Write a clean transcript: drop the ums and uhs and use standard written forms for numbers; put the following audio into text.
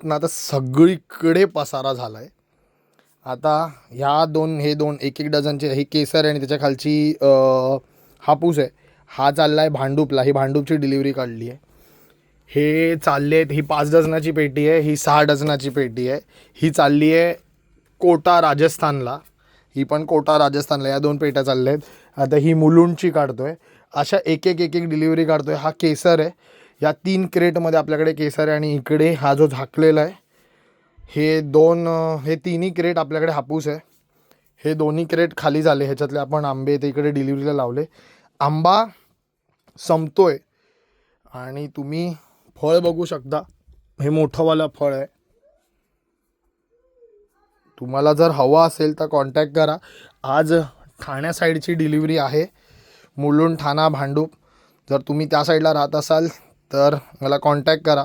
आहेत ना, तर सगळीकडे पसारा झाला आहे. आता हे दोन एक एक डझनचे, ही केसर आहे आणि त्याच्या खालची हापूस आहे. हा चालला आहे भांडूपला, ही भांडूपची डिलिव्हरी काढली आहे. हे चालले आहेत, ही 5 डझनाची पेटी आहे, ही 6 डझनाची पेटी आहे. ही चालली आहे कोटा राजस्थानला, ही पण कोटा राजस्थानला, या 2 पेट्या चालल्या आहेत. आता ही मुलुंडची काढतोय. अशा एक एक डिलिव्हरी काढतोय. हा केसर आहे, या 3 क्रेटमध्ये आपल्याकडे केसर आहे. आणि इकडे हा जो झाकलेला आहे, हे तिन्ही क्रेट आपल्याकडे हापूस आहे. हे दोन्ही क्रेट खाली झाले. ह्याच्यातले आपण आंबे ते इकडे डिलिव्हरीला लावले. आंबा संपतोय आणि तुम्ही फळ बघू शकता. हे मोठंवालं फळ आहे. तुम्हाला जर हवा असेल तर कॉन्टॅक्ट करा. आज ठाण्या साईडची डिलिव्हरी आहे, मुलुंड, ठाणा, भांडूप. जर तुम्ही त्या साईडला राहत असाल तर मला कॉन्टॅक्ट करा.